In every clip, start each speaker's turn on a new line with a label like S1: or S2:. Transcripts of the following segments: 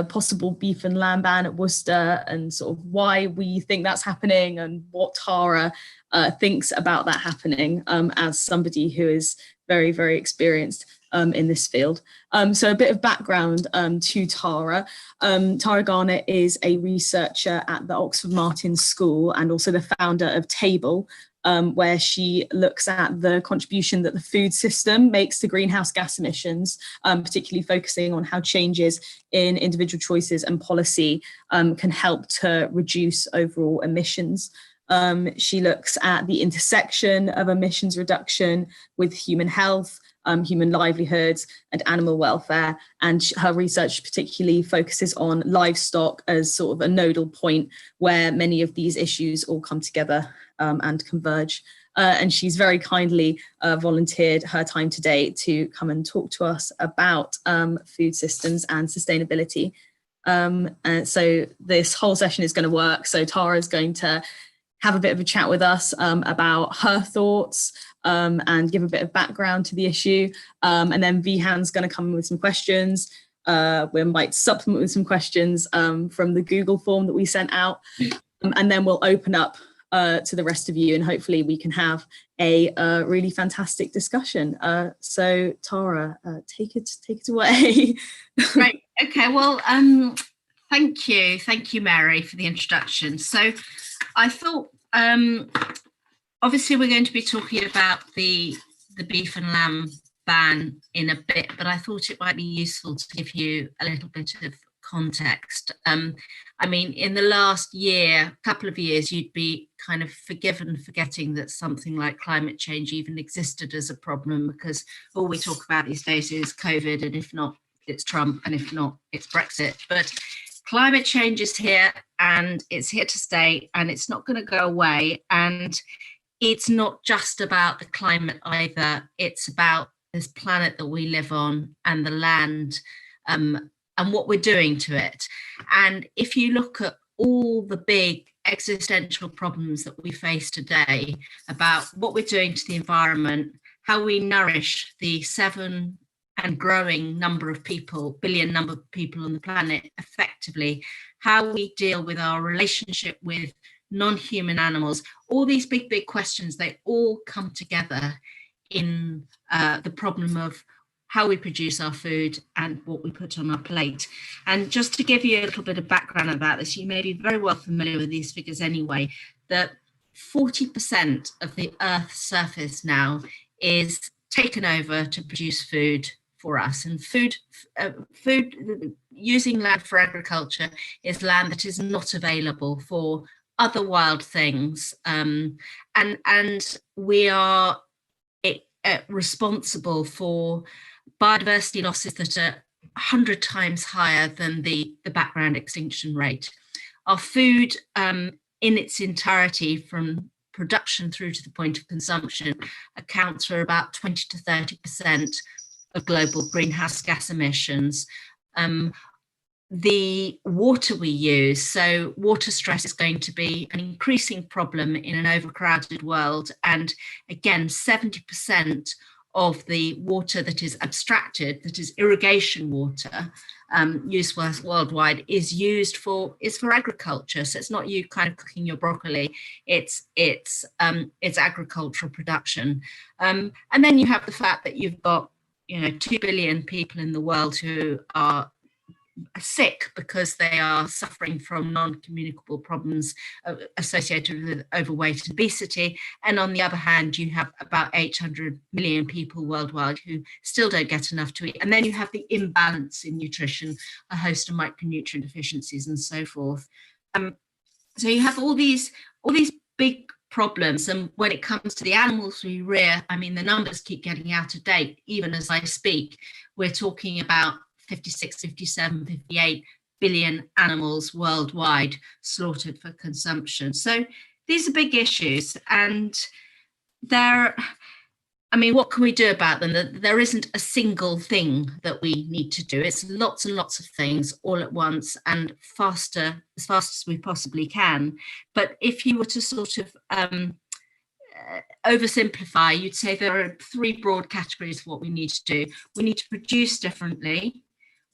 S1: the possible beef and lamb ban at Worcester, and sort of why we think that's happening and what Tara thinks about that happening, as somebody who is very, very experienced in this field. So a bit of background to Tara. Tara Garnett is a researcher at the Oxford Martin School and also the founder of Table, where she looks at the contribution that the food system makes to greenhouse gas emissions, particularly focusing on how changes in individual choices and policy can help to reduce overall emissions. She looks at the intersection of emissions reduction with human health, human livelihoods and animal welfare. And her research particularly focuses on livestock as sort of a nodal point where many of these issues all come together and converge. And she's very kindly volunteered her time today to come and talk to us about food systems and sustainability. And so this whole session is going to work. So Tara is going to have a bit of a chat with us about her thoughts and give a bit of background to the issue. And then Vihan's going to come with some questions. We might supplement with some questions from the Google form that we sent out. And then we'll open up to the rest of you, and hopefully we can have a really fantastic discussion. So Tara, take it away.
S2: Right. Okay. Well, thank you, Mary, for the introduction. So I thought, obviously we're going to be talking about the beef and lamb ban in a bit, but I thought it might be useful to give you a little bit of context. I mean, in the last couple of years, you'd be kind of forgetting that something like climate change even existed as a problem, because all we talk about these days is COVID, and if not, it's Trump, and if not, it's Brexit. But climate change is here, and it's here to stay, and it's not going to go away. And it's not just about the climate either. It's about this planet that we live on and the land, and what we're doing to it. And if you look at all the big existential problems that we face today about what we're doing to the environment, how we nourish the 7 and growing billion number of people on the planet effectively, how we deal with our relationship with non-human animals, all these big questions, they all come together in the problem of how we produce our food and what we put on our plate. And just to give you a little bit of background about this, you may be very well familiar with these figures anyway, that 40% of the Earth's surface now is taken over to produce food for us. And food using land for agriculture is land that is not available for other wild things. And we are responsible for biodiversity losses that are 100 times higher than the background extinction rate. Our food in its entirety, from production through to the point of consumption, accounts for about 20 to 30% of global greenhouse gas emissions. The water we use, so water stress is going to be an increasing problem in an overcrowded world. And again, 70% of the water that is abstracted, that is irrigation water, used worldwide, is for agriculture. So it's not you kind of cooking your broccoli; it's agricultural production. And then you have the fact that you've got 2 billion people in the world who are sick because they are suffering from non-communicable problems associated with overweight and obesity. And on the other hand, you have about 800 million people worldwide who still don't get enough to eat. And then you have the imbalance in nutrition, a host of micronutrient deficiencies and so forth. So you have all these big problems. And when it comes to the animals we rear, I mean, the numbers keep getting out of date. Even as I speak, we're talking about 56, 57, 58 billion animals worldwide slaughtered for consumption. So these are big issues, and what can we do about them? There isn't a single thing that we need to do. It's lots and lots of things all at once and as fast as we possibly can. But if you were to sort of oversimplify, you'd say there are 3 broad categories of what we need to do. We need to produce differently.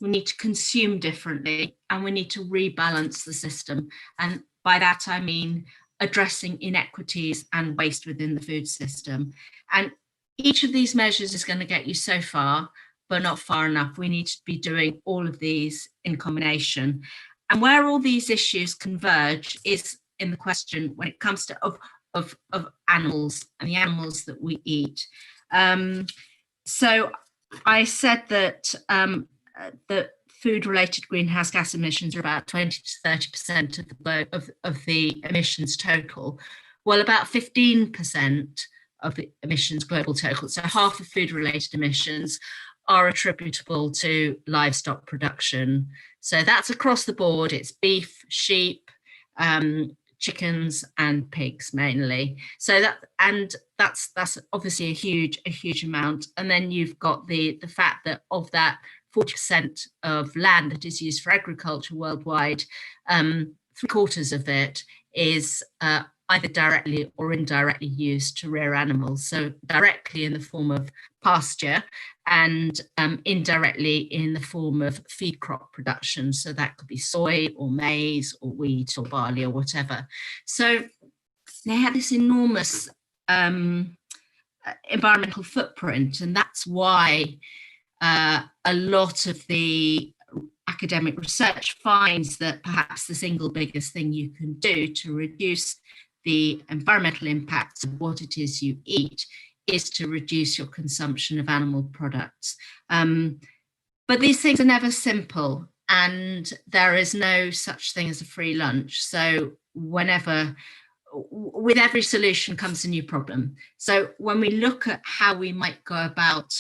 S2: we need to consume differently, and we need to rebalance the system. And by that, I mean addressing inequities and waste within the food system. And each of these measures is going to get you so far, but not far enough. We need to be doing all of these in combination. And where all these issues converge is in the question when it comes to of animals and the animals that we eat. So I said that that food-related greenhouse gas emissions are about 20 to 30% of the emissions total. Well, about 15% of the emissions global total, so half of food-related emissions, are attributable to livestock production. So that's across the board. It's beef, sheep, chickens, and pigs mainly. So that's obviously a huge amount. And then you've got the fact that of that 40% of land that is used for agriculture worldwide, 3/4 of it is either directly or indirectly used to rear animals. So directly in the form of pasture, and indirectly in the form of feed crop production. So that could be soy or maize or wheat or barley or whatever. So they had this enormous environmental footprint, and that's why a lot of the academic research finds that perhaps the single biggest thing you can do to reduce the environmental impacts of what it is you eat is to reduce your consumption of animal products. But these things are never simple, and there is no such thing as a free lunch. So with every solution comes a new problem. So when we look at how we might go about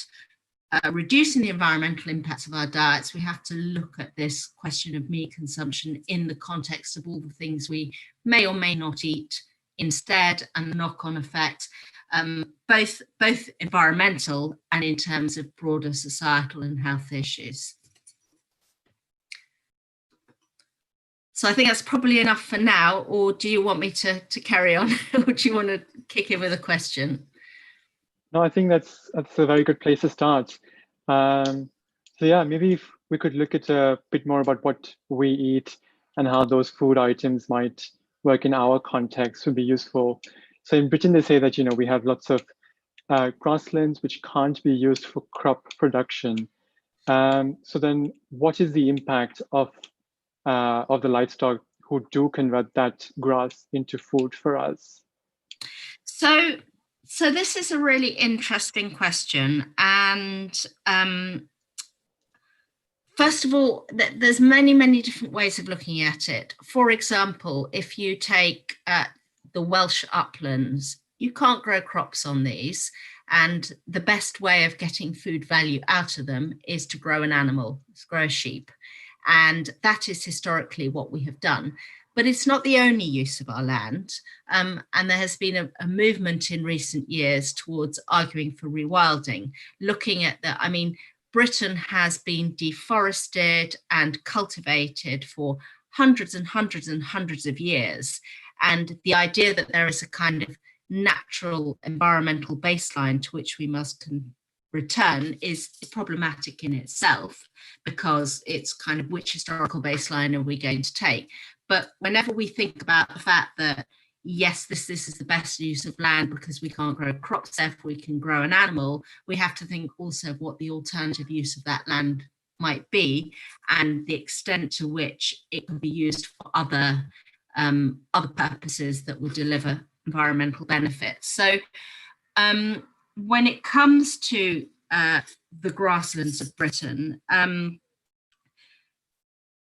S2: reducing the environmental impacts of our diets, we have to look at this question of meat consumption in the context of all the things we may or may not eat instead, and the knock-on effect, both environmental and in terms of broader societal and health issues. So I think that's probably enough for now, or do you want me to carry on, or do you want to kick in with a question?
S3: No, I think that's a very good place to start. So yeah, maybe if we could look at a bit more about what we eat and how those food items might work in our context would be useful. So in Britain, they say that, we have lots of grasslands which can't be used for crop production. So then what is the impact of the livestock who do convert that grass into food for us?
S2: So this is a really interesting question. And first of all, there's many different ways of looking at it. For example, if you take the Welsh uplands, you can't grow crops on these. And the best way of getting food value out of them is to grow an animal, to grow a sheep. And that is historically what we have done. But it's not the only use of our land. And there has been a movement in recent years towards arguing for rewilding, looking at that. I mean, Britain has been deforested and cultivated for hundreds and hundreds and hundreds of years. And the idea that there is a kind of natural environmental baseline to which we must return is problematic in itself, because it's kind of which historical baseline are we going to take? But whenever we think about the fact that, yes, this is the best use of land because we can't grow crops, therefore we can grow an animal, we have to think also of what the alternative use of that land might be, and the extent to which it can be used for other purposes that will deliver environmental benefits. So when it comes to the grasslands of Britain,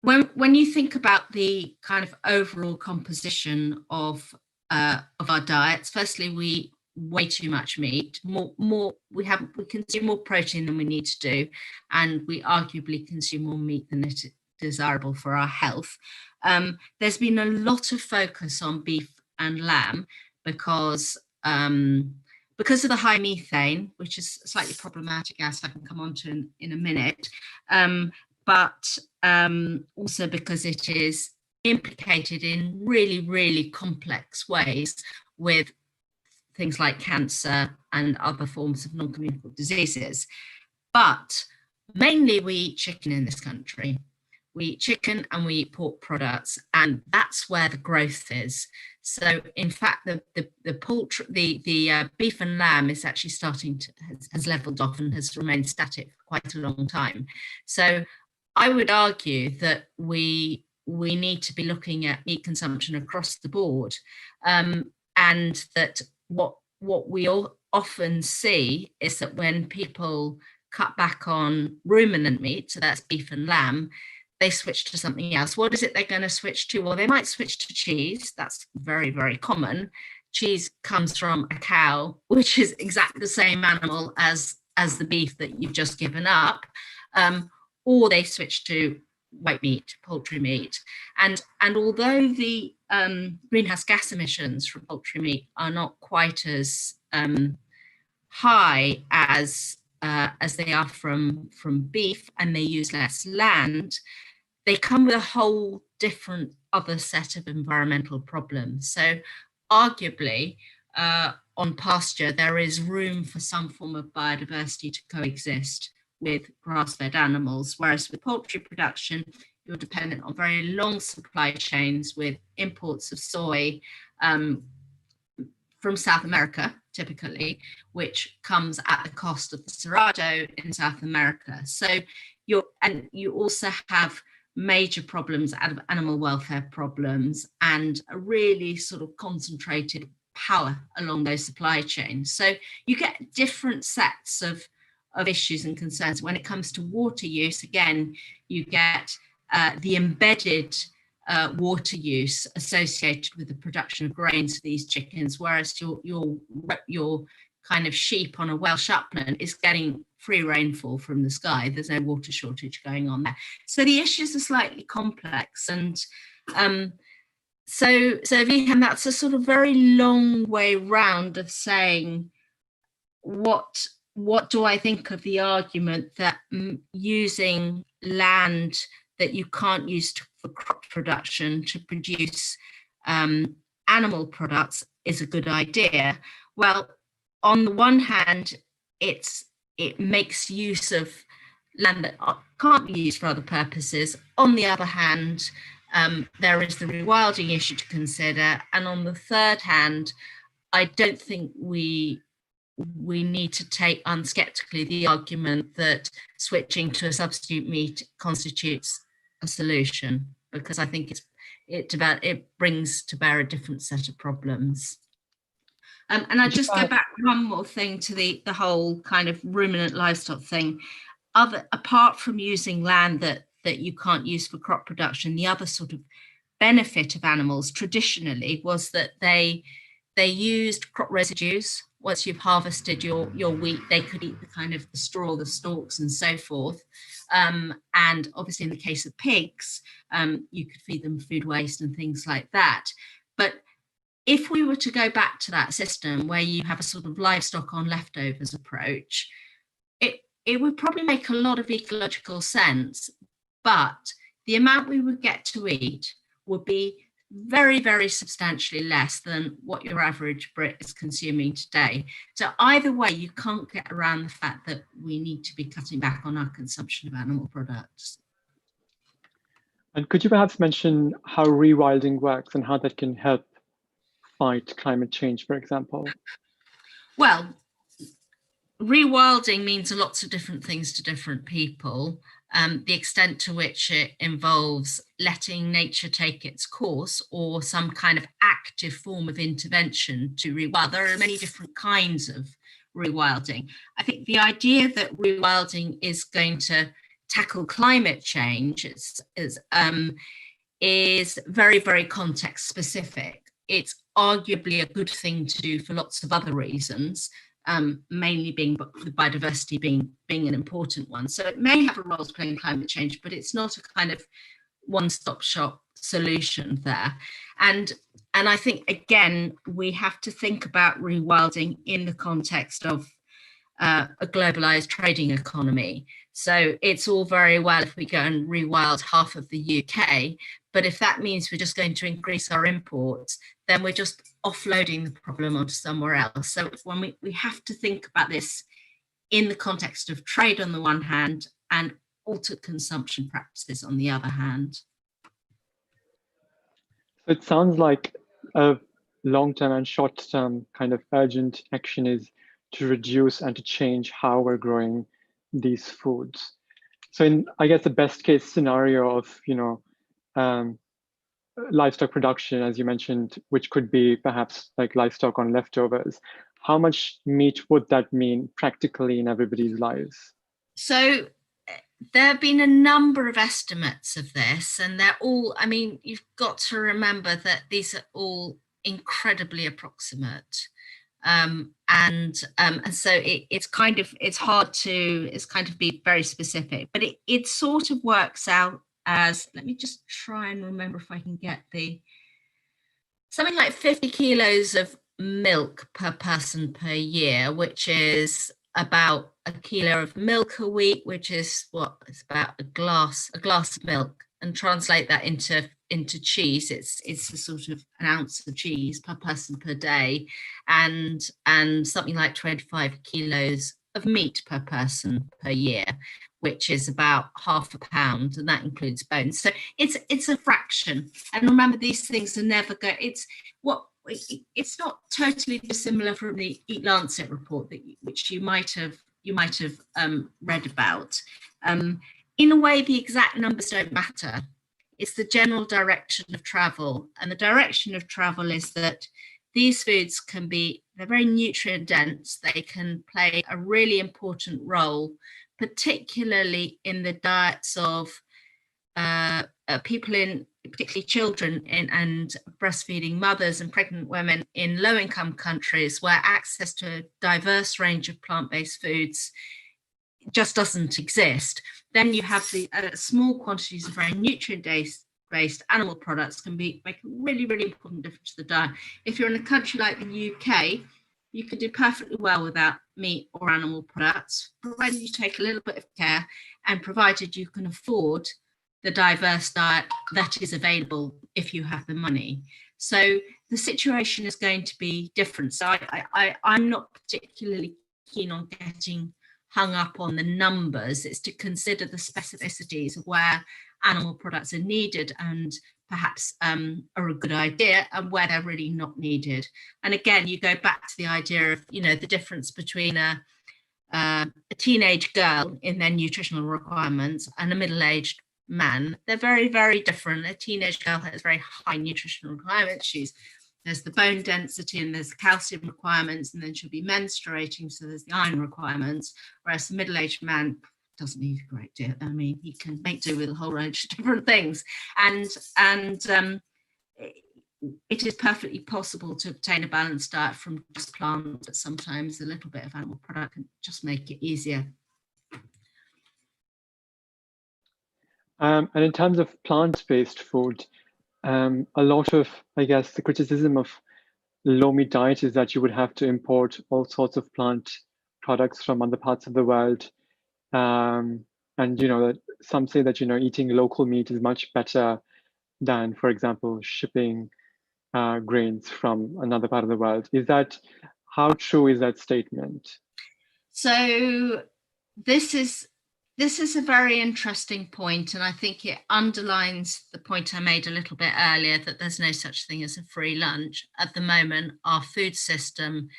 S2: when you think about the kind of overall composition of our diets, firstly, we way too much meat. We consume more protein than we need to do, and we arguably consume more meat than it is desirable for our health. There's been a lot of focus on beef and lamb because of the high methane, which is slightly problematic, as I can come on to in a minute, but also because it is implicated in really complex ways with things like cancer and other forms of non-communicable diseases. But mainly we eat chicken in this country. We eat chicken and we eat pork products, and that's where the growth is. So, in fact, the poultry, the beef and lamb is actually starting to has leveled off and has remained static for quite a long time. So, I would argue that we need to be looking at meat consumption across the board, and that what we all often see is that when people cut back on ruminant meat, so that's beef and lamb, they switch to something else. What is it they're going to switch to? Well, they might switch to cheese. That's very, very common. Cheese comes from a cow, which is exactly the same animal as the beef that you've just given up. Or they switch to white meat, poultry meat. And although the greenhouse gas emissions from poultry meat are not quite as high as they are from beef, and they use less land, they come with a whole different other set of environmental problems. So arguably, on pasture, there is room for some form of biodiversity to coexist with grass-fed animals, whereas with poultry production, you're dependent on very long supply chains with imports of soy from South America, typically, which comes at the cost of the cerrado in South America. So you also have major problems out of animal welfare problems and a really sort of concentrated power along those supply chains. So you get different sets of issues and concerns. When it comes to water use, again, you get the embedded water use associated with the production of grains for these chickens, whereas your kind of sheep on a Welsh upland is getting free rainfall from the sky. There's no water shortage going on there. So the issues are slightly complex. And so Vihan, that's a sort of very long way round of saying what do I think of the argument that using land that you can't use for crop production to produce animal products is a good idea? Well, on the one hand, it makes use of land that can't be used for other purposes. On the other hand, there is the rewilding issue to consider. And on the third hand, I don't think we need to take unskeptically the argument that switching to a substitute meat constitutes a solution, because I think it brings to bear a different set of problems. And I just go back one more thing to the whole kind of ruminant livestock thing. Apart from using land that you can't use for crop production, the other sort of benefit of animals traditionally was that they used crop residues. Once you've harvested your wheat, they could eat the kind of the straw, the stalks, and so forth. And obviously, in the case of pigs, you could feed them food waste and things like that. But if we were to go back to that system where you have a sort of livestock on leftovers approach, it would probably make a lot of ecological sense, but the amount we would get to eat would be very, very substantially less than what your average Brit is consuming today. So either way, you can't get around the fact that we need to be cutting back on our consumption of animal products.
S3: And could you perhaps mention how rewilding works and how that can help fight climate change, for example?
S2: Well, rewilding means lots of different things to different people. The extent to which it involves letting nature take its course or some kind of active form of intervention to rewild. There are many different kinds of rewilding. I think the idea that rewilding is going to tackle climate change is very, very context specific. It's arguably a good thing to do for lots of other reasons. Mainly being the biodiversity being an important one. So it may have a role to play in climate change, but it's not a kind of one-stop shop solution there. And I think, again, we have to think about rewilding in the context of a globalized trading economy. So it's all very well if we go and rewild half of the UK, but if that means we're just going to increase our imports, then we're just offloading the problem onto somewhere else. So when we have to think about this in the context of trade on the one hand and altered consumption practices on the other hand.
S3: So it sounds like a long-term and short-term kind of urgent action is to reduce and to change how we're growing these foods. So in, I guess, the best case scenario of, livestock production, as you mentioned, which could be perhaps like livestock on leftovers, how much meat would that mean practically in everybody's lives?
S2: So there have been a number of estimates of this, and they're all, I mean, you've got to remember that these are all incredibly approximate. And so it's hard to be very specific, but it sort of works out as, let me just try and remember if I can get something like 50 kilos of milk per person per year, which is about a kilo of milk a week, which is it's about a glass of milk, and translate that into cheese. It's a sort of an ounce of cheese per person per day, and something like 25 kilos of meat per person per year, which is about half a pound, and that includes bones. So it's a fraction. And remember, these things are never it's not totally dissimilar from the Eat Lancet report which you might have read about. In a way, the exact numbers don't matter. It's the general direction of travel, and the direction of travel is that these foods they're very nutrient dense. They can play a really important role, particularly in the diets of people particularly children and breastfeeding mothers and pregnant women in low-income countries, where access to a diverse range of plant-based foods just doesn't exist. Then you have the small quantities of very nutrient-based animal products can make a really, really important difference to the diet. If you're in a country like the UK, you can do perfectly well without meat or animal products, provided you take a little bit of care and provided you can afford the diverse diet that is available if you have the money. So the situation is going to be different. So I'm not particularly keen on getting hung up on the numbers. It's to consider the specificities of where animal products are needed and perhaps are a good idea, and where they're really not needed. And again, you go back to the idea of, the difference between a teenage girl in their nutritional requirements and a middle-aged man. They're very, very different. A teenage girl has very high nutritional requirements. There's the bone density and there's the calcium requirements, and then she'll be menstruating, so there's the iron requirements, whereas the middle-aged man doesn't need a great deal. I mean, he can make do with a whole range of different things, and it is perfectly possible to obtain a balanced diet from just plant, but sometimes a little bit of animal product can just make it easier.
S3: And in terms of plant-based food, a lot of, I guess, the criticism of low meat diet is that you would have to import all sorts of plant products from other parts of the world. And, that some say that, eating local meat is much better than, for example, shipping grains from another part of the world. How true is that statement?
S2: So this is a very interesting point, and I think it underlines the point I made a little bit earlier, that there's no such thing as a free lunch. At the moment, our food system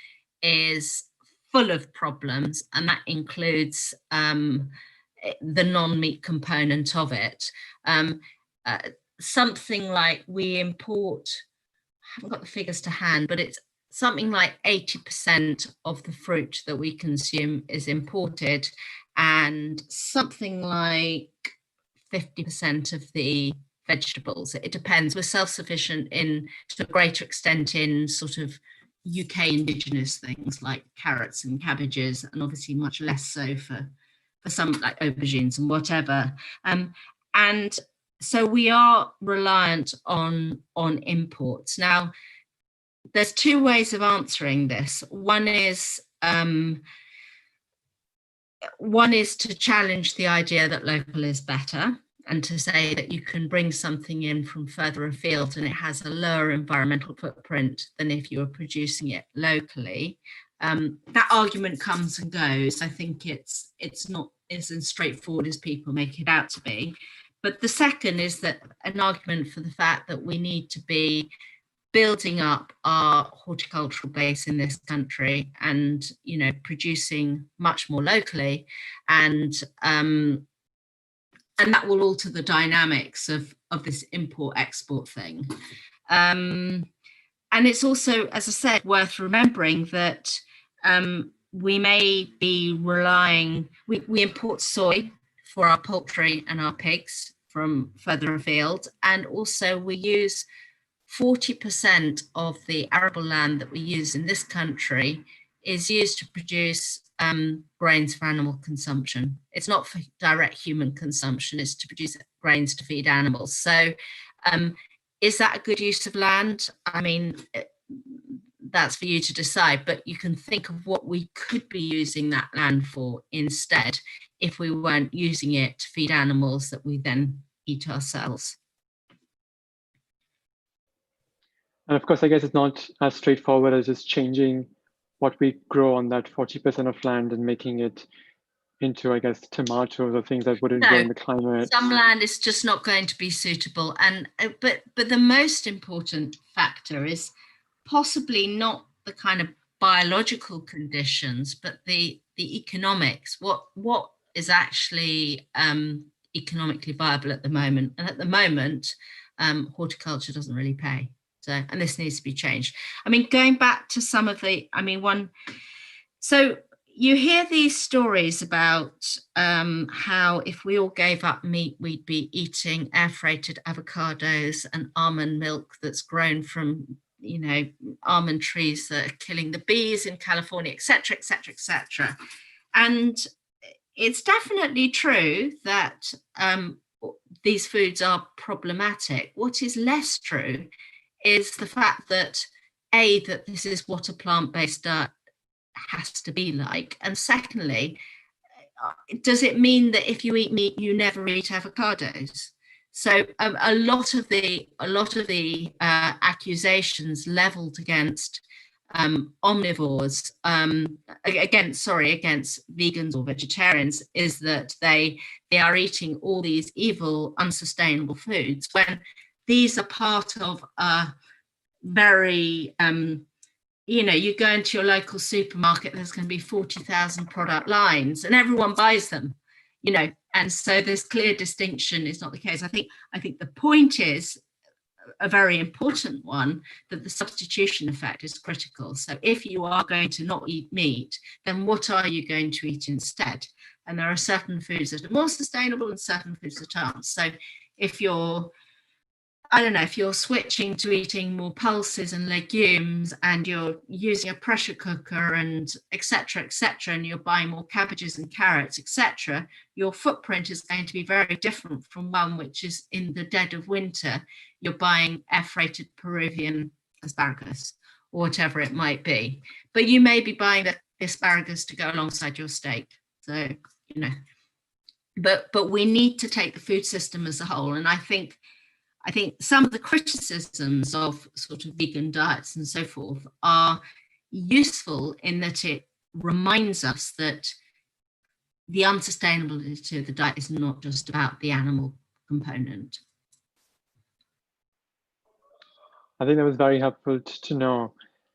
S2: is full of problems, and that includes the non-meat component of it. Something like we import, I haven't got the figures to hand, but it's something like 80% of the fruit that we consume is imported, and something like 50% of the vegetables. It depends. We're self-sufficient to a greater extent in sort of UK indigenous things like carrots and cabbages, and obviously much less so for some like aubergines and whatever. And so we are reliant on imports. Now, there's two ways of answering this. One is to challenge the idea that local is better, and to say that you can bring something in from further afield and it has a lower environmental footprint than if you were producing it locally. That argument comes and goes. I think it's not as straightforward as people make it out to be. But the second is that an argument for the fact that we need to be building up our horticultural base in this country and, you know, producing much more locally, and that will alter the dynamics of this import-export thing. And it's also, as I said, worth remembering that we may be relying, we import soy for our poultry and our pigs from further afield, and also we use 40% of the arable land that we use in this country is used to produce grains for animal consumption. It's not for direct human consumption, it's to produce grains to feed animals. So is that a good use of land? I mean, that's for you to decide, but you can think of what we could be using that land for instead if we weren't using it to feed animals that we then eat ourselves.
S3: And of course, I guess it's not as straightforward as just changing what we grow on that 40% of land and making it into, I guess, tomatoes or things that wouldn't grow in the climate.
S2: Some land is just not going to be suitable. And but the most important factor is possibly not the kind of biological conditions, but the economics. What is actually economically viable at the moment? And at the moment, horticulture doesn't really pay. So, and this needs to be changed. I mean, going back to some of the, so you hear these stories about how if we all gave up meat, we'd be eating air freighted avocados and almond milk that's grown from, you know, almond trees that are killing the bees in California, et cetera, et cetera, et cetera. And it's definitely true that these foods are problematic. What is less true is the fact that that this is what a plant-based diet has to be like, and secondly, does it mean that if you eat meat you never eat avocados? So a lot of the accusations leveled against omnivores, against vegans or vegetarians, is that they are eating all these evil, unsustainable foods, when these are part of a very, you know, you go into your local supermarket, there's going to be 40,000 product lines and everyone buys them, you know, and so this clear distinction is not the case. I think the point is a very important one, that the substitution effect is critical. So if you are going to not eat meat, then what are you going to eat instead? And there are certain foods that are more sustainable and certain foods that aren't. So if you're, I don't know, if you're switching to eating more pulses and legumes and you're using a pressure cooker and et cetera, and you're buying more cabbages and carrots, etc., your footprint is going to be very different from one which is in the dead of winter. You're buying air-freighted Peruvian asparagus or whatever it might be. But you may be buying the asparagus to go alongside your steak. So, you know, but we need to take the food system as a whole. And I think some of the criticisms of sort of vegan diets and so forth are useful in that it reminds us that the unsustainability of the diet is not just about the animal component.
S3: I think that was very helpful to know.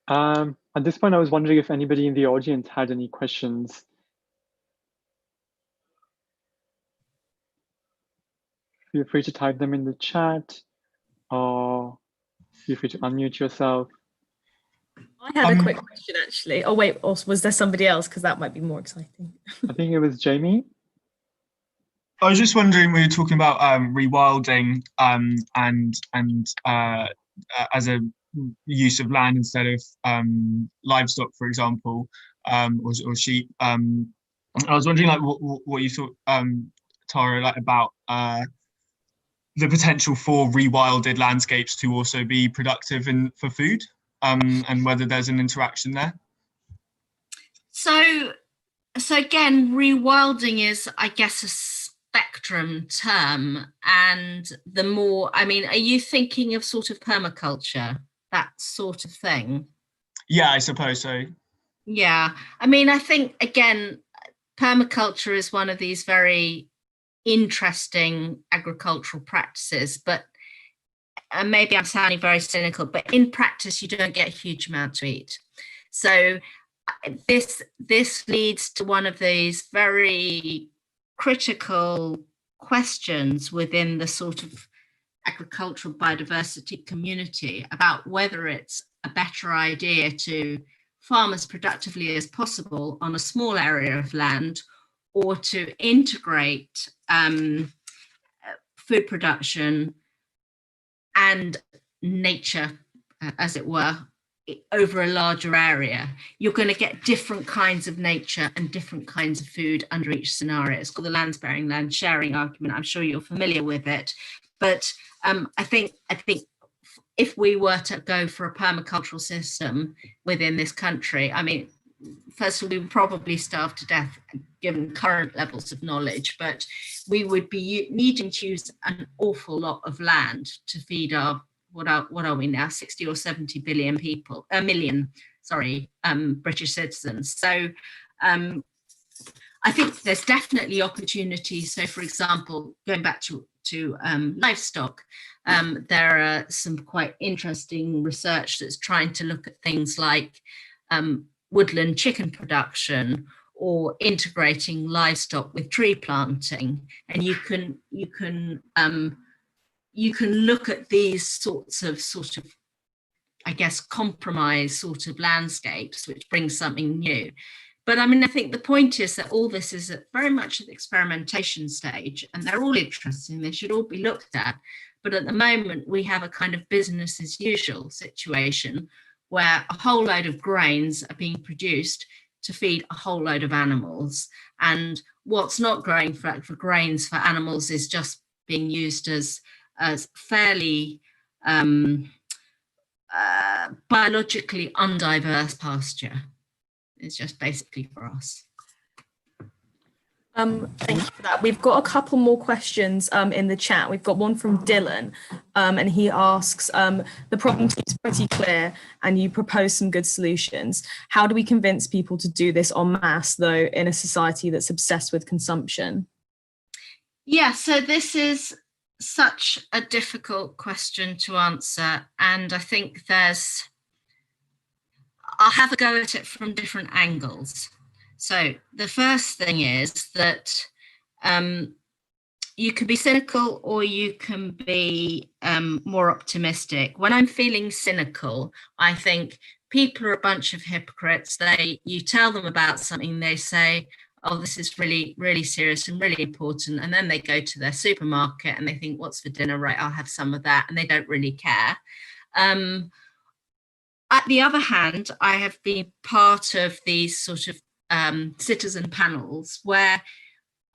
S3: At this point, I was wondering if anybody in the audience had any questions. Feel free to type them in the chat or feel free to unmute yourself.
S1: I had a quick question actually. Oh wait, or was there somebody else? Because that might be more exciting.
S3: I think it was Jamie.
S4: I was just wondering, we were talking about rewilding as a use of land instead of livestock, for example, or sheep. I was wondering, like, what you thought, Tara, like about the potential for rewilded landscapes to also be productive for food, and whether there's an interaction there.
S2: So again, rewilding is, I guess, a spectrum term, and the more, I mean, are you thinking of sort of permaculture, that sort of thing?
S4: Yeah, I suppose so.
S2: Yeah, I mean, I think, again, permaculture is one of these very interesting agricultural practices, but and maybe I'm sounding very cynical, but in practice, you don't get a huge amount to eat. So this leads to one of these very critical questions within the sort of agricultural biodiversity community about whether it's a better idea to farm as productively as possible on a small area of land, or to integrate food production and nature, as it were, over a larger area. You're going to get different kinds of nature and different kinds of food under each scenario. It's called the land sparing, land sharing argument. I'm sure you're familiar with it. But I think if we were to go for a permacultural system within this country, I mean, first of all, we would probably starve to death given current levels of knowledge, but we would be needing to use an awful lot of land to feed our, what are we now, 60 or 70 billion people, British citizens. So I think there's definitely opportunities. So for example, going back to livestock, there are some quite interesting research that's trying to look at things like woodland chicken production, or integrating livestock with tree planting, and you can look at these sorts of I guess compromise sort of landscapes, which brings something new. But I mean, I think the point is that all this is very much at the experimentation stage, and they're all interesting. They should all be looked at. But at the moment, we have a kind of business as usual situation where a whole load of grains are being produced to feed a whole load of animals. And what's not growing for grains for animals is just being used as fairly biologically undiverse pasture. It's just basically for us.
S1: Thank you for that. We've got a couple more questions in the chat. We've got one from Dylan, and he asks, the problem seems pretty clear and you propose some good solutions. How do we convince people to do this en masse, though, in a society that's obsessed with consumption?
S2: Yeah, so this is such a difficult question to answer. And I think I'll have a go at it from different angles. So the first thing is that you can be cynical or you can be more optimistic. When I'm feeling cynical, I think people are a bunch of hypocrites. You tell them about something, they say, oh, this is really, really serious and really important. And then they go to their supermarket and they think, what's for dinner? Right, I'll have some of that. And they don't really care. At the other hand, I have been part of these sort of citizen panels where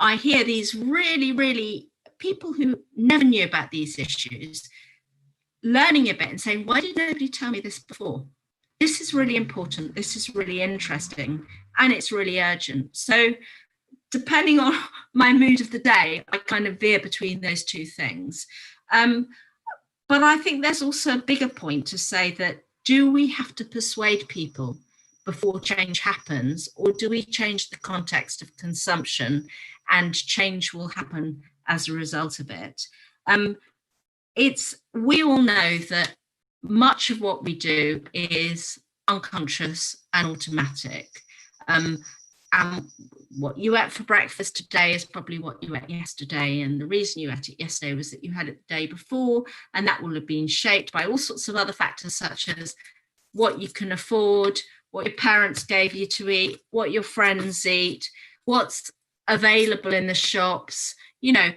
S2: I hear these really, really people who never knew about these issues learning a bit and saying, why did nobody tell me this before? This is really important. This is really interesting. And it's really urgent. So depending on my mood of the day, I kind of veer between those two things. But I think there's also a bigger point to say that, do we have to persuade people before change happens, or do we change the context of consumption and change will happen as a result of it? We all know that much of what we do is unconscious and automatic. And what you ate for breakfast today is probably what you ate yesterday. And the reason you ate it yesterday was that you had it the day before, and that will have been shaped by all sorts of other factors, such as what you can afford, what your parents gave you to eat, what your friends eat, what's available in the shops. You know,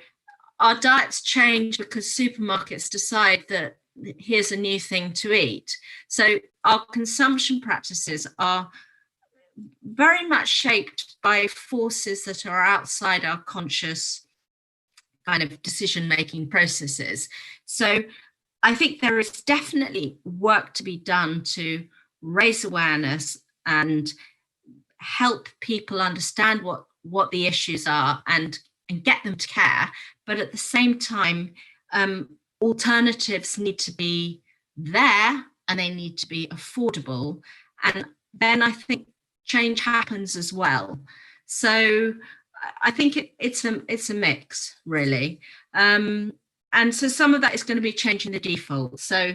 S2: our diets change because supermarkets decide that here's a new thing to eat. So our consumption practices are very much shaped by forces that are outside our conscious kind of decision-making processes. So I think there is definitely work to be done to raise awareness and help people understand what the issues are and get them to care. But at the same time, alternatives need to be there and they need to be affordable. And then I think change happens as well. So I think it's a mix, really. And so some of that is going to be changing the default. So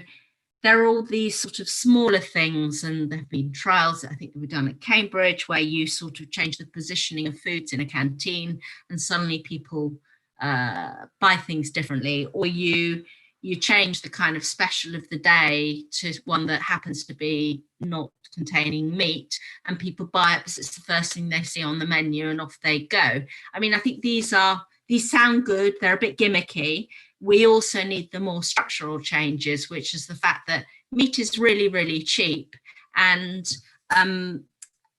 S2: there are all these sort of smaller things, and there have been trials that I think that were done at Cambridge where you sort of change the positioning of foods in a canteen and suddenly people buy things differently, or you change the kind of special of the day to one that happens to be not containing meat, and people buy it because it's the first thing they see on the menu and off they go. I mean, I think these sound good, they're a bit gimmicky. We also need the more structural changes, which is the fact that meat is really, really cheap. And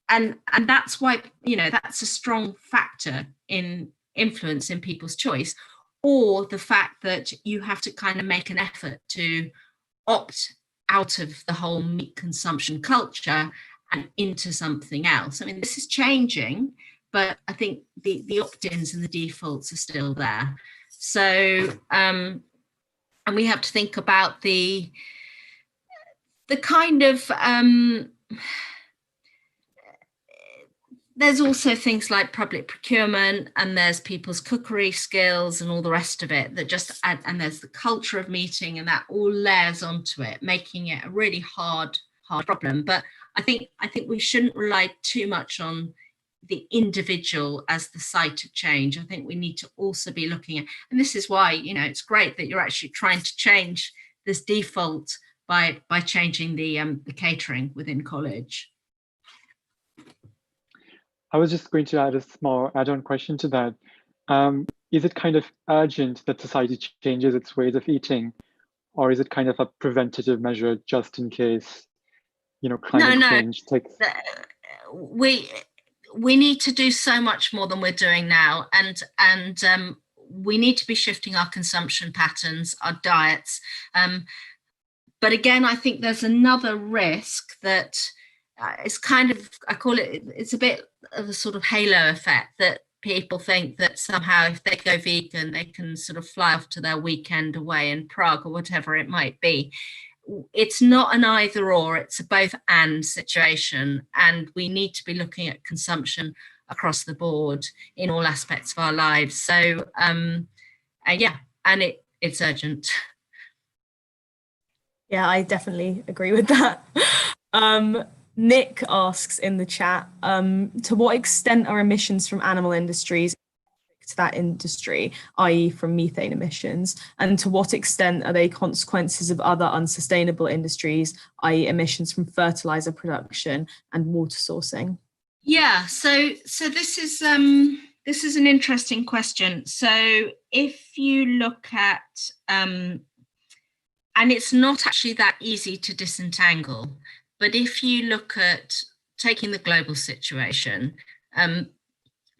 S2: that's why, that's a strong factor in influence in people's choice, or the fact that you have to kind of make an effort to opt out of the whole meat consumption culture and into something else. I mean, this is changing, but I think the opt-ins and the defaults are still there. So, and we have to think about the kind of, there's also things like public procurement, and there's people's cookery skills and all the rest of it that just add, and there's the culture of meeting, and that all layers onto it, making it a really hard problem. But I think we shouldn't rely too much on the individual as the site of change. I think we need to also be looking at, and this is why, it's great that you're actually trying to change this default by changing the catering within college.
S3: I was just going to add a small add-on question to that. Is it kind of urgent that society changes its ways of eating, or is it kind of a preventative measure just in case, climate change takes?
S2: We need to do so much more than we're doing now, and we need to be shifting our consumption patterns, our diets. But again, I think there's another risk that it's kind of, I call it, it's a bit of a sort of halo effect, that people think that somehow if they go vegan, they can sort of fly off to their weekend away in Prague or whatever it might be. It's not an either or, it's a both and situation. And we need to be looking at consumption across the board in all aspects of our lives. So, yeah, and it's urgent.
S1: Yeah, I definitely agree with that. Nick asks in the chat, to what extent are emissions from animal industries to that industry, i.e. from methane emissions, and to what extent are they consequences of other unsustainable industries, i.e. emissions from fertilizer production and water sourcing?
S2: Yeah, so this is an interesting question. So if you look at, and it's not actually that easy to disentangle, but if you look at taking the global situation,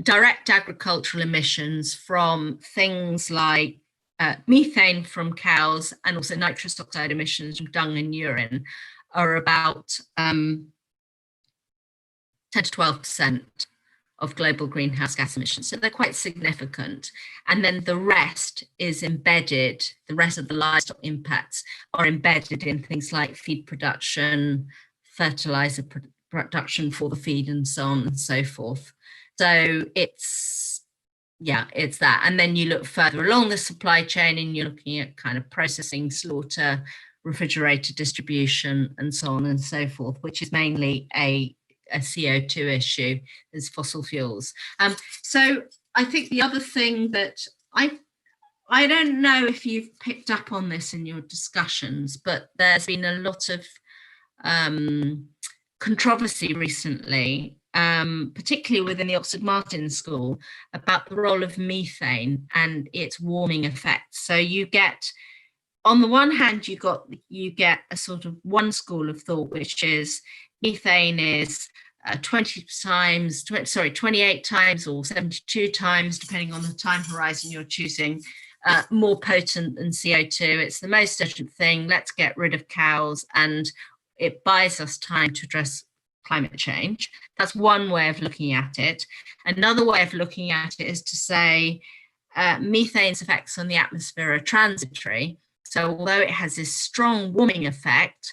S2: direct agricultural emissions from things like methane from cows and also nitrous oxide emissions from dung and urine are about 10 to 12% of global greenhouse gas emissions. So they're quite significant. And then the rest is embedded, the rest of the livestock impacts are embedded in things like feed production, fertilizer production for the feed, and so on and so forth. So it's that. And then you look further along the supply chain and you're looking at kind of processing, slaughter, refrigerated distribution, and so on and so forth, which is mainly a CO2 issue, is fossil fuels. So I think the other thing that I don't know if you've picked up on this in your discussions, but there's been a lot of controversy recently, particularly within the Oxford Martin School, about the role of methane and its warming effects. So you get, on the one hand, you get a sort of one school of thought, which is methane is 28 times or 72 times, depending on the time horizon you're choosing, more potent than CO2. It's the most urgent thing. Let's get rid of cows, and it buys us time to address climate change. That's one way of looking at it. Another way of looking at it is to say methane's effects on the atmosphere are transitory. So although it has this strong warming effect,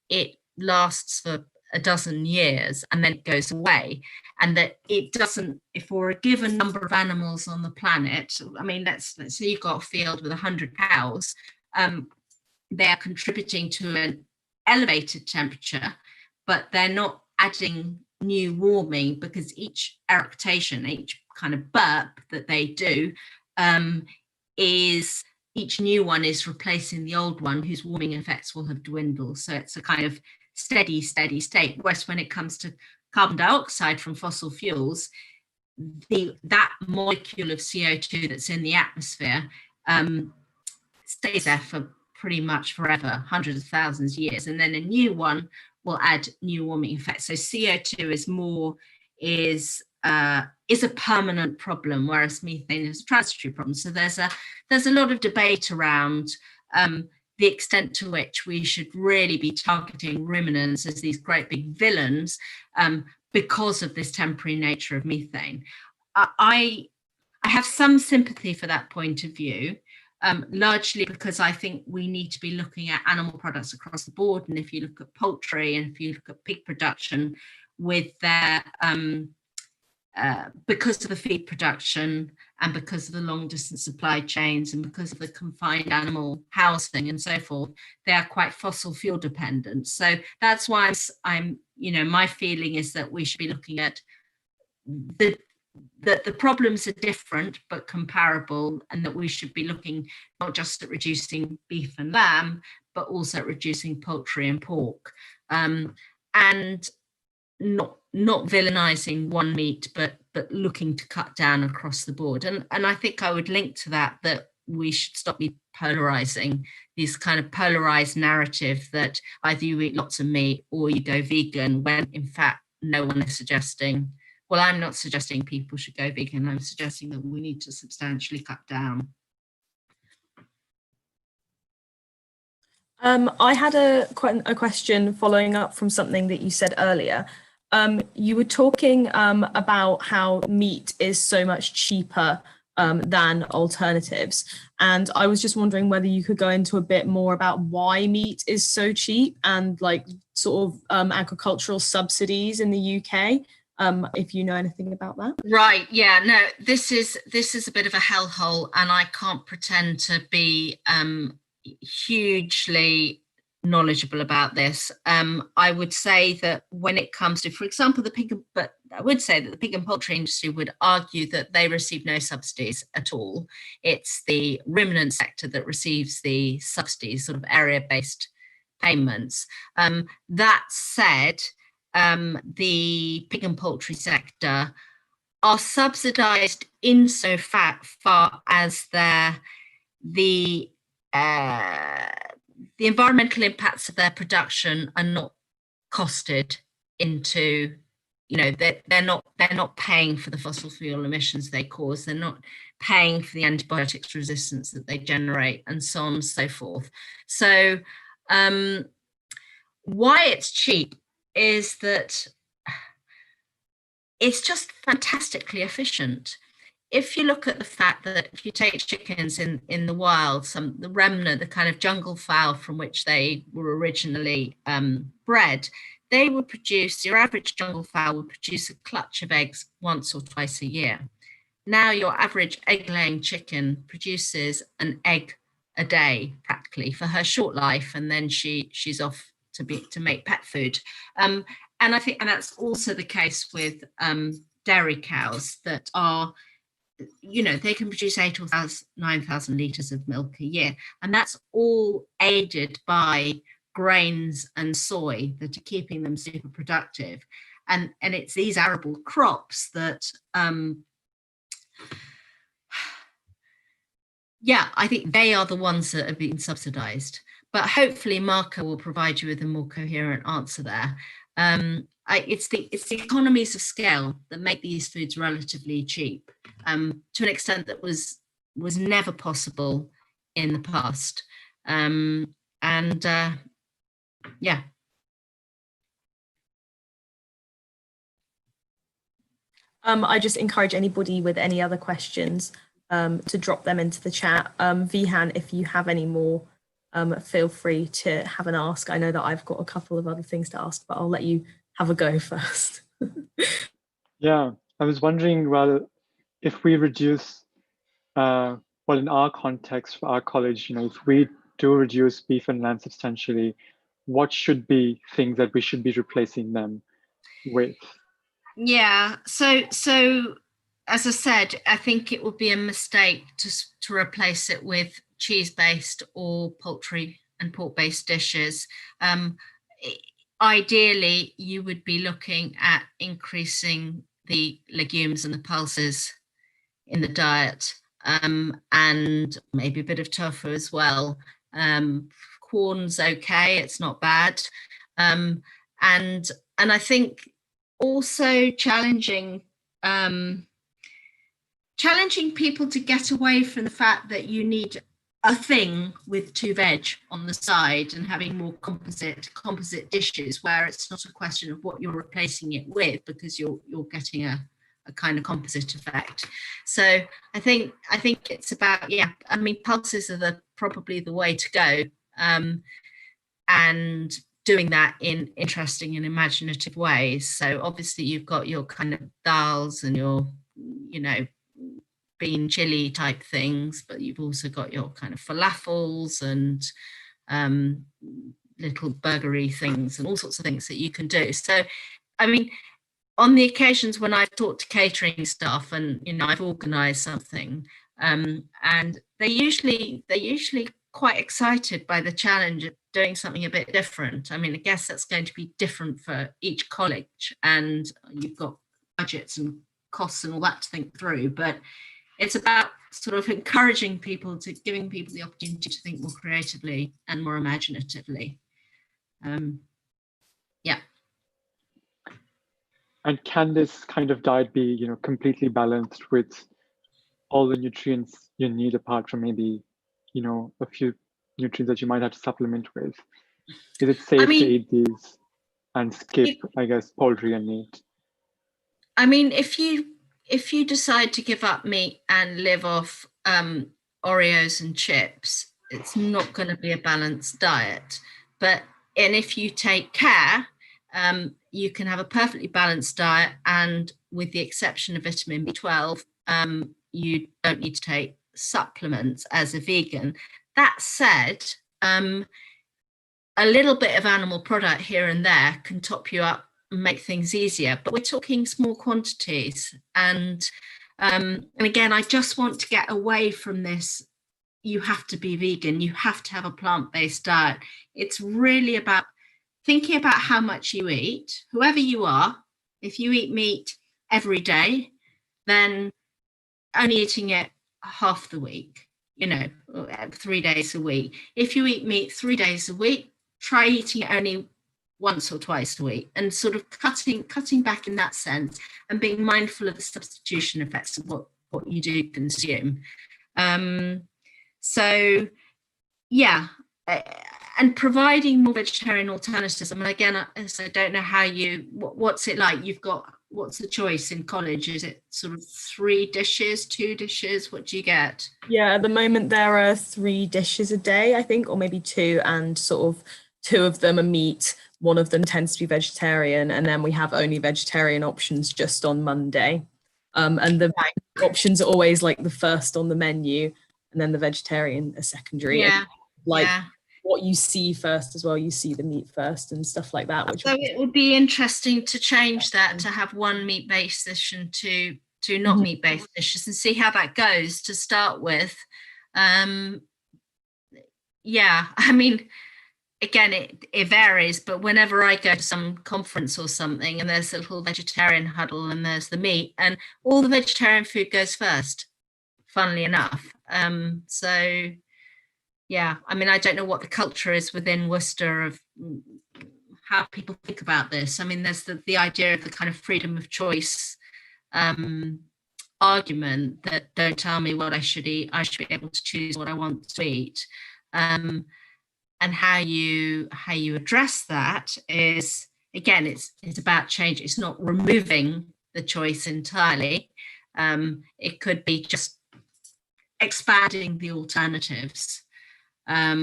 S2: it lasts for a dozen years and then it goes away, and that it doesn't, if for a given number of animals on the planet, I mean, let's say you've got a field with 100 cows, they are contributing to an elevated temperature, but they're not adding new warming, because each eructation, each kind of burp that they do, is each new one is replacing the old one whose warming effects will have dwindled. So it's a kind of steady state. Whereas when it comes to carbon dioxide from fossil fuels, that molecule of CO2 that's in the atmosphere stays there for pretty much forever, hundreds of thousands of years, and then a new one will add new warming effects. So CO2 is a permanent problem, whereas methane is a transitory problem. So there's a lot of debate around the extent to which we should really be targeting ruminants as these great big villains because of this temporary nature of methane. I have some sympathy for that point of view, largely because I think we need to be looking at animal products across the board. And if you look at poultry and if you look at pig production, with their because of the feed production and because of the long distance supply chains and because of the confined animal housing and so forth, they are quite fossil fuel dependent. So that's why I'm my feeling is that we should be looking at that the problems are different but comparable, and that we should be looking not just at reducing beef and lamb, but also at reducing poultry and pork, and not villainizing one meat, but looking to cut down across the board. And I think I would link to that we should stop polarizing these kind of polarized narrative that either you eat lots of meat or you go vegan, when in fact no one is suggesting. Well, I'm not suggesting people should go vegan. I'm suggesting that we need to substantially cut down.
S1: I had a question following up from something that you said earlier. You were talking about how meat is so much cheaper than alternatives. And I was just wondering whether you could go into a bit more about why meat is so cheap and like sort of agricultural subsidies in the UK. If you know anything about that.
S2: Right, yeah, no, this is a bit of a hellhole, and I can't pretend to be hugely knowledgeable about this. I would say that when it comes to, for example, the pig and poultry industry would argue that they receive no subsidies at all. It's the ruminant sector that receives the subsidies, sort of area-based payments. That said, the pig and poultry sector are subsidised insofar as the environmental impacts of their production are not costed into, they're not paying for the fossil fuel emissions they cause. They're not paying for the antibiotics resistance that they generate, and so on and so forth. So why it's cheap is that it's just fantastically efficient. If you look at the fact that if you take chickens in the wild, the remnant, the kind of jungle fowl from which they were originally bred, they would produce, your average jungle fowl would produce a clutch of eggs once or twice a year. Now your average egg-laying chicken produces an egg a day practically for her short life, and then she's off to make pet food. And I think, and that's also the case with dairy cows that are, they can produce 8,000 or 9,000 litres of milk a year. And that's all aided by grains and soy that are keeping them super productive. And it's these arable crops that, I think they are the ones that have been subsidised. But hopefully Marco will provide you with a more coherent answer there. It's the economies of scale that make these foods relatively cheap, to an extent that was never possible in the past.
S1: I just encourage anybody with any other questions to drop them into the chat. Vihan, if you have any more, feel free to have an ask. I know that I've got a couple of other things to ask, but I'll let you have a go first.
S3: Yeah, I was wondering, well, if we reduce, well, in our context for our college, if we do reduce beef and lamb substantially, what should be things that we should be replacing them with?
S2: Yeah, so as I said, I think it would be a mistake to replace it with cheese-based or poultry and pork-based dishes. Ideally, you would be looking at increasing the legumes and the pulses in the diet, and maybe a bit of tofu as well. Corn's okay, it's not bad. And I think also challenging people to get away from the fact that you need a thing with 2 veg on the side and having more composite dishes where it's not a question of what you're replacing it with, because you're getting a kind of composite effect. So I think it's about, I mean, pulses are probably the way to go, and doing that in interesting and imaginative ways. So obviously you've got your kind of dals and your, bean chili type things, but you've also got your kind of falafels and little burgery things and all sorts of things that you can do. So, I mean, on the occasions when I've talked to catering staff and, I've organised something, and they're usually quite excited by the challenge of doing something a bit different. I mean, I guess that's going to be different for each college, and you've got budgets and costs and all that to think through, but it's about sort of encouraging people, giving people the opportunity to think more creatively and more imaginatively. Yeah.
S3: And can this kind of diet be, completely balanced with all the nutrients you need, apart from maybe, a few nutrients that you might have to supplement with? Is it safe to eat these and skip, I guess, poultry and meat?
S2: I mean, if you decide to give up meat and live off Oreos and chips, it's not going to be a balanced diet. And if you take care, you can have a perfectly balanced diet, and with the exception of vitamin B12, you don't need to take supplements as a vegan. That said, a little bit of animal product here and there can top you up and make things easier, but we're talking small quantities. And again, I just want to get away from this, you have to be vegan, you have to have a plant-based diet. It's really about thinking about how much you eat, whoever you are. If you eat meat every day, then only eating it half the week, 3 days a week. If you eat meat 3 days a week, try eating it only once or twice a week, and sort of cutting back in that sense, and being mindful of the substitution effects of what you do consume. So yeah, and providing more vegetarian alternatives. I mean, again, I don't know how what's it like? What's the choice in college? Is it sort of 3 dishes, 2 dishes? What do you get?
S1: Yeah, at the moment there are 3 dishes a day, I think, or maybe 2, and sort of 2 of them are meat. One of them tends to be vegetarian, and then we have only vegetarian options just on Monday. And the options are always like the first on the menu, and then the vegetarian are secondary.
S2: Yeah.
S1: What you see first as well, you see the meat first and stuff like that.
S2: So it would be interesting to change that, to have 1 meat-based dish and 2 not meat-based dishes, and see how that goes to start with. Yeah, I mean, again, it varies, but whenever I go to some conference or something and there's a little vegetarian huddle and there's the meat, and all the vegetarian food goes first, funnily enough. So yeah, I mean, I don't know what the culture is within Worcester of how people think about this. I mean, there's the idea of the kind of freedom of choice argument, that don't tell me what I should eat, I should be able to choose what I want to eat. And how you address that is, again, it's about change. It's not removing the choice entirely. It could be just expanding the alternatives as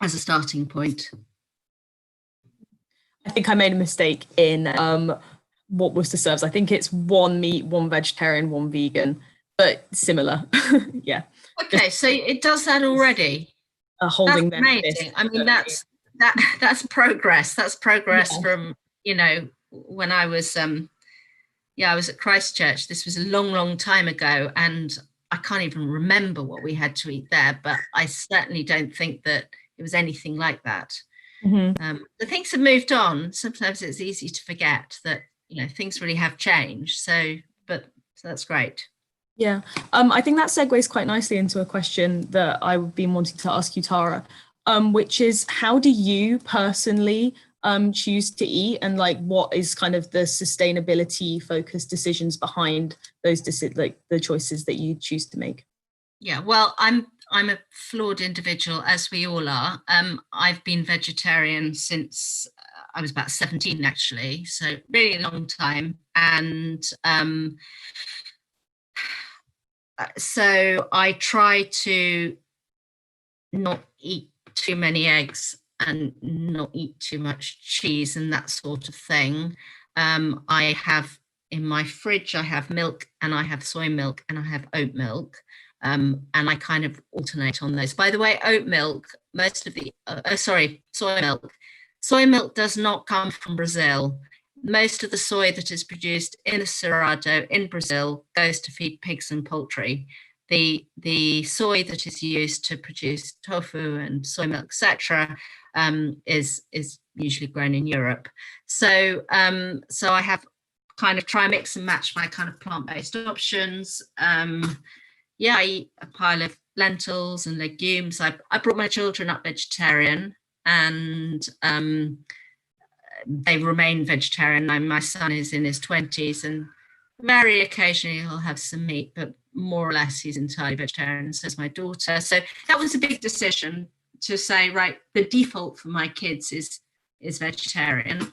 S2: a starting point.
S1: I think I made a mistake in what Worcester serves. I think it's 1 meat, 1 vegetarian, 1 vegan, but similar. Yeah.
S2: Okay, so it does that already.
S1: Holding
S2: That's
S1: them.
S2: amazing. I mean, that's progress. That's progress from, you know, when I was I was at Christchurch. This was a long time ago, and I can't even remember what we had to eat there, but I certainly don't think that it was anything like that. The things have moved on. Sometimes it's easy to forget that, you know, things really have changed. So that's great.
S1: Yeah, I think that segues quite nicely into a question that I've been wanting to ask you, Tara, which is, how do you personally choose to eat, and like what is kind of the sustainability focused decisions behind those like the choices that you choose to make?
S2: Yeah, well, I'm a flawed individual, as we all are. I've been vegetarian since I was about 17, actually, so really long time. And so I try to not eat too many eggs and not eat too much cheese and that sort of thing. I have in my fridge, I have milk, and I have soy milk, and I have oat milk. And I kind of alternate on those. By the way, oat milk, most of the, soy milk. Soy milk does not come from Brazil. Most of the soy that is produced in the Cerrado in Brazil goes to feed pigs and poultry. The soy that is used to produce tofu and soy milk, etc., is usually grown in Europe. So I have kind of try mix and match my kind of plant-based options. I eat a pile of lentils and legumes. I brought my children up vegetarian, and they remain vegetarian. My son is in his 20s, and very occasionally he'll have some meat, but more or less he's entirely vegetarian, so is my daughter. So that was a big decision to say, right, the default for my kids is vegetarian.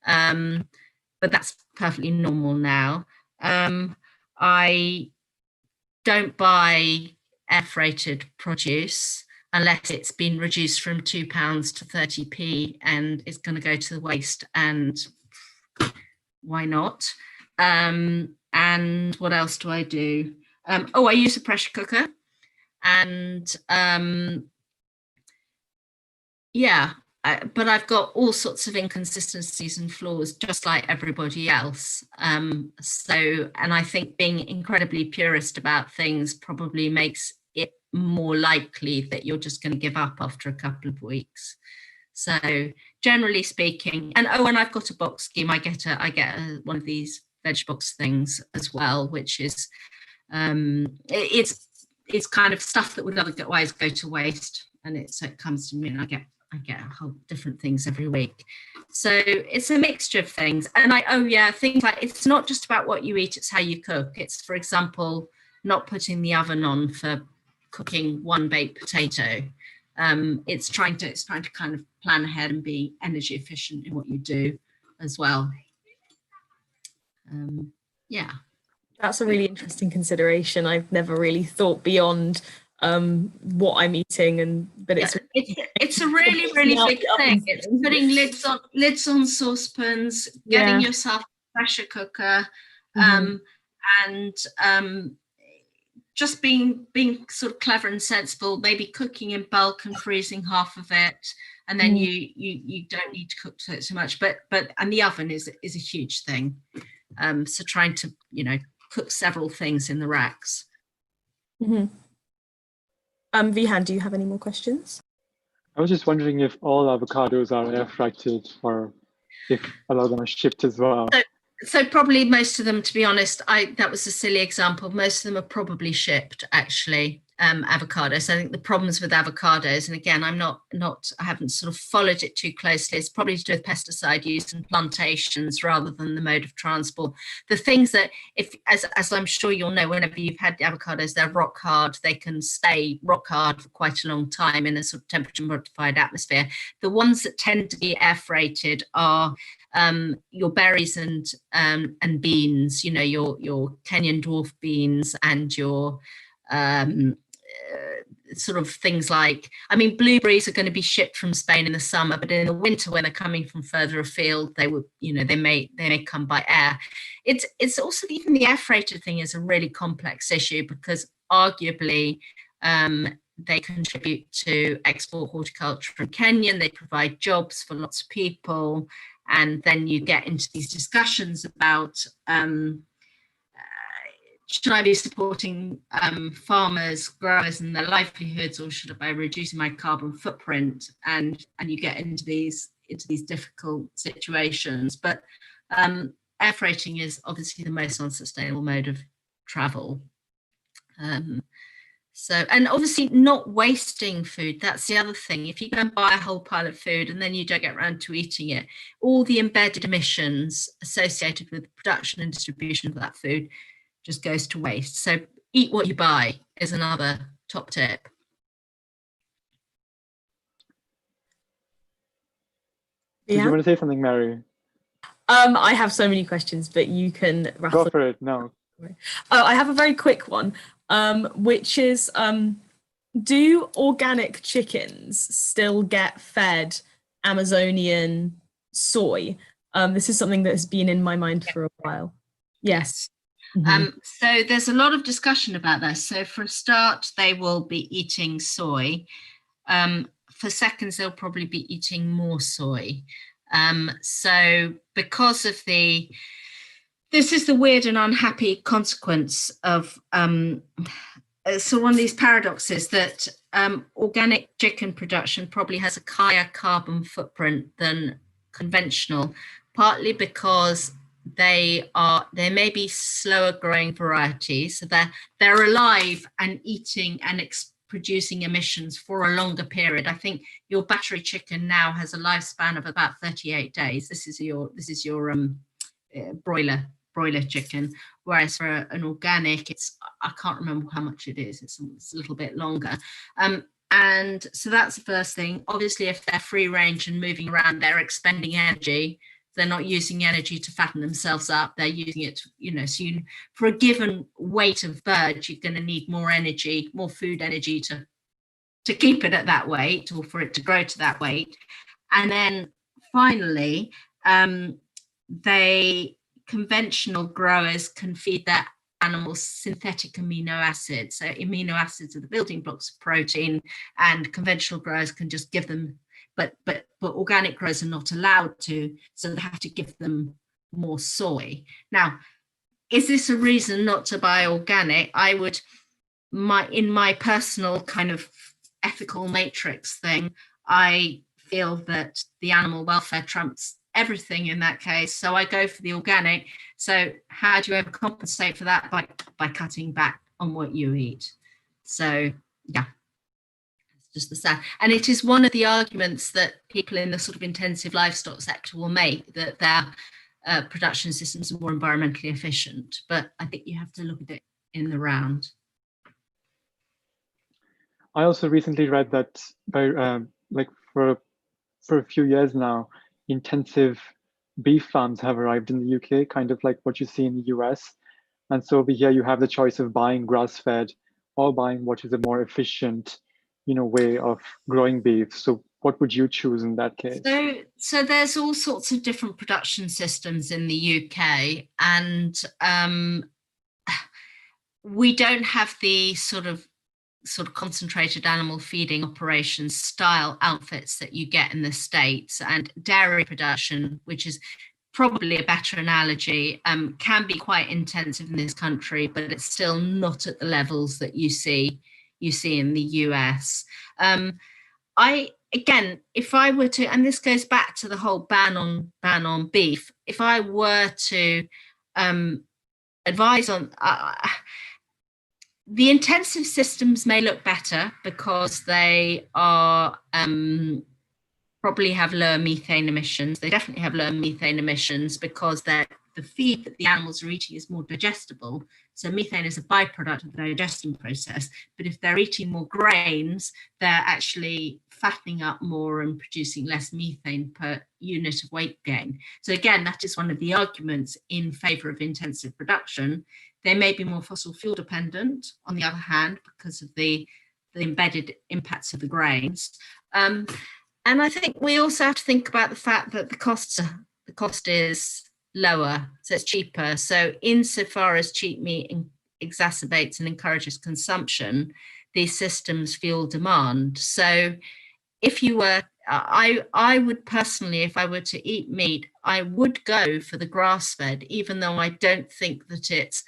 S2: But that's perfectly normal now. I don't buy air freighted produce unless it's been reduced from £2 to 30p and it's going to go to the waste, and why not? And what else do I do? I use a pressure cooker, and but I've got all sorts of inconsistencies and flaws, just like everybody else. And I think being incredibly purist about things probably makes it more likely that you're just going to give up after a couple of weeks. So generally speaking, and I've got a box scheme. I get one of these veg box things as well, which is it's kind of stuff that would otherwise go to waste, and it comes to me, and I get a whole different things every week. So it's a mixture of things. And things like, it's not just about what you eat, it's how you cook. It's, for example, not putting the oven on for cooking one baked potato. It's trying to kind of plan ahead and be energy efficient in what you do as well.
S1: That's a really interesting consideration. I've never really thought beyond what I'm eating, but it's
S2: a really big thing. It's putting lids on saucepans, getting yourself a pressure cooker, and just being sort of clever and sensible, maybe cooking in bulk and freezing half of it, and then you don't need to cook so much. But and the oven is a huge thing. So trying to cook several things in the racks.
S1: Vihan, do you have any more questions?
S3: I was just wondering if all avocados are air freighted, or if a lot of them are shipped as well.
S2: So probably most of them, to be honest, that was a silly example. Most of them are probably shipped, actually, avocados. I think the problems with avocados, and again, I haven't sort of followed it too closely, it's probably to do with pesticide use and plantations rather than the mode of transport. The things that, as I'm sure you'll know, whenever you've had avocados, they're rock hard. They can stay rock hard for quite a long time in a sort of temperature modified atmosphere. The ones that tend to be air freighted are your berries and beans, your Kenyan dwarf beans and your sort of things like, I mean, blueberries are going to be shipped from Spain in the summer, but in the winter when they're coming from further afield, they would, they may come by air. It's also, even the air freighted thing is a really complex issue, because arguably they contribute to export horticulture from Kenya, and they provide jobs for lots of people. And then you get into these discussions about, should I be supporting farmers, growers and their livelihoods, or should I be reducing my carbon footprint? And you get into these difficult situations. But air freighting is obviously the most unsustainable mode of travel. And obviously not wasting food, that's the other thing. If you go and buy a whole pile of food and then you don't get around to eating it, all the embedded emissions associated with the production and distribution of that food just goes to waste. So eat what you buy is another top tip.
S3: Did you want to say something, Mary?
S1: I have so many questions, but you can rattle.
S3: Go for it. No.
S1: Oh, I have a very quick one, which is, do organic chickens still get fed Amazonian soy? This is something that has been in my mind for a while. Yes.
S2: So there's a lot of discussion about this. So for a start, they will be eating soy. For seconds, they'll probably be eating more soy. So because of this is the weird and unhappy consequence of, so one of these paradoxes that organic chicken production probably has a higher carbon footprint than conventional, partly because they may be slower growing varieties, so they're alive and eating and producing emissions for a longer period. I think your battery chicken now has a lifespan of about 38 days. This is your broiler chicken, whereas for an organic, I can't remember how much it is. It's a little bit longer. And so that's the first thing. Obviously, if they're free range and moving around, they're expending energy. They're not using energy to fatten themselves up. They're using it, so for a given weight of bird, you're going to need more energy, more food energy to keep it at that weight, or for it to grow to that weight. And then finally, conventional growers can feed their animals synthetic amino acids. So amino acids are the building blocks of protein, and conventional growers can just give them, but organic growers are not allowed to, so they have to give them more soy. Now, is this a reason not to buy organic? In my personal kind of ethical matrix thing, I feel that the animal welfare trumps everything in that case, so I go for the organic. So how do you overcompensate for that? By cutting back on what you eat. So yeah, it's just the sad. And it is one of the arguments that people in the sort of intensive livestock sector will make, that their production systems are more environmentally efficient. But I think you have to look at it in the round.
S3: I also recently read that for a few years now, intensive beef farms have arrived in the UK, kind of like what you see in the US. And so over here, you have the choice of buying grass-fed or buying what is a more efficient, way of growing beef. So what would you choose in that case?
S2: So there's all sorts of different production systems in the UK, and we don't have the sort of concentrated animal feeding operations style outfits that you get in the States. And dairy production, which is probably a better analogy, can be quite intensive in this country, but it's still not at the levels that you see in the US. Again, if I were to, and this goes back to the whole ban on beef, if I were to advise on the intensive systems may look better because they are probably have lower methane emissions. They definitely have lower methane emissions because the feed that the animals are eating is more digestible. So methane is a byproduct of the digestion process. But if they're eating more grains, they're actually fattening up more and producing less methane per unit of weight gain. So again, that is one of the arguments in favour of intensive production. They may be more fossil fuel dependent, on the other hand, because of the embedded impacts of the grains. And I think we also have to think about the fact that the cost is lower, so it's cheaper. So insofar as cheap meat exacerbates and encourages consumption, these systems fuel demand. So if you were, I would personally, if I were to eat meat, I would go for the grass-fed, even though I don't think that it's,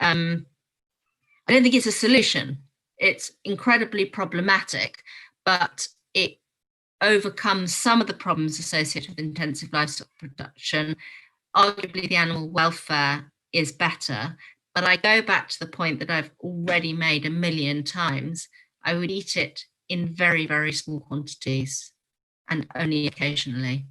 S2: I don't think it's a solution. It's incredibly problematic, but it overcomes some of the problems associated with intensive livestock production. Arguably, the animal welfare is better, but I go back to the point that I've already made a million times. I would eat it in very, very small quantities and only occasionally.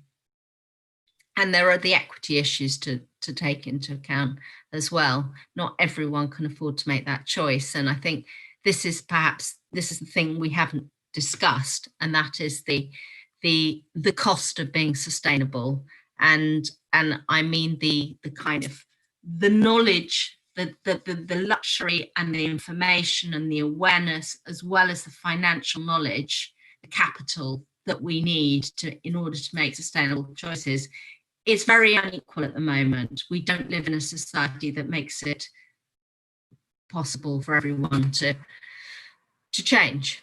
S2: And there are the equity issues to take into account as well. Not everyone can afford to make that choice. And I think this is the thing we haven't discussed, and that is the cost of being sustainable. And I mean the kind of the knowledge, the luxury and the information and the awareness, as well as the financial knowledge, the capital that we need in order to make sustainable choices, is very unequal at the moment. We don't live in a society that makes it possible for everyone to change.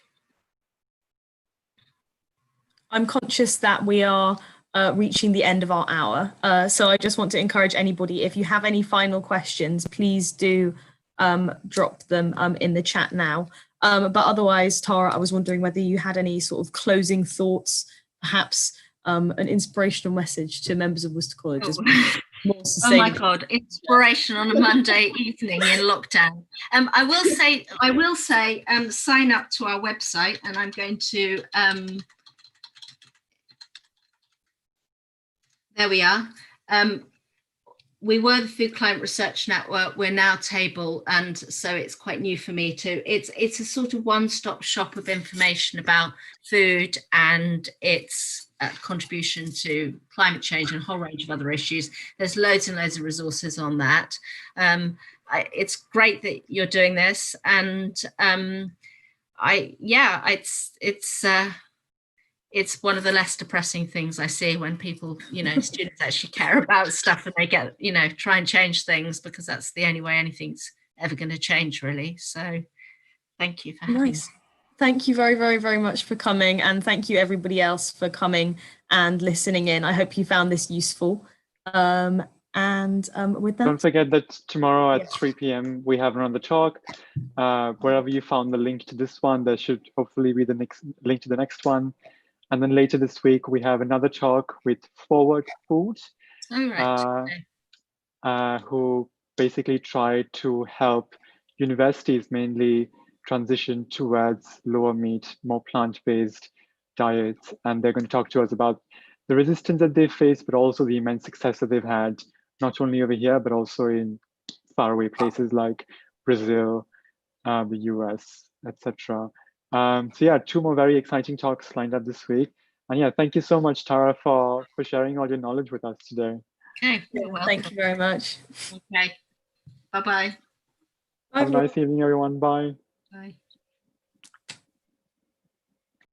S1: I'm conscious that we are reaching the end of our hour. So I just want to encourage anybody, if you have any final questions, please do drop them in the chat now. But otherwise, Tara, I was wondering whether you had any sort of closing thoughts, perhaps an inspirational message to members of Worcester College. More
S2: oh my God, inspiration on a Monday evening in lockdown. I will say, sign up to our website, and I'm going to, there we are. We were the Food Climate Research Network. We're now Table, and so it's quite new for me too. It's a sort of one-stop shop of information about food and its contribution to climate change and a whole range of other issues. There's loads and loads of resources on that. It's great that you're doing this, and it's one of the less depressing things I see when people, students actually care about stuff and they get, try and change things, because that's the only way anything's ever going to change, really. So thank you for having me.
S1: Thank you very, very, very much for coming, and thank you everybody else for coming and listening in. I hope you found this useful. With that,
S3: don't forget that tomorrow at 3 p.m. we have another talk. Wherever you found the link to this one, there should hopefully be the next link to the next one. And then later this week, we have another talk with Forward Food, who basically try to help universities mainly transition towards lower meat, more plant-based diets. And they're going to talk to us about the resistance that they face, but also the immense success that they've had, not only over here, but also in faraway places like Brazil, the US, etc. So yeah, 2 more very exciting talks lined up this week. And yeah, thank you so much, Tara, for sharing all your knowledge with us today.
S2: Okay, you're welcome.
S1: Thank you very much.
S2: Okay, bye-bye.
S3: Have a nice evening, everyone. Bye.
S2: Bye.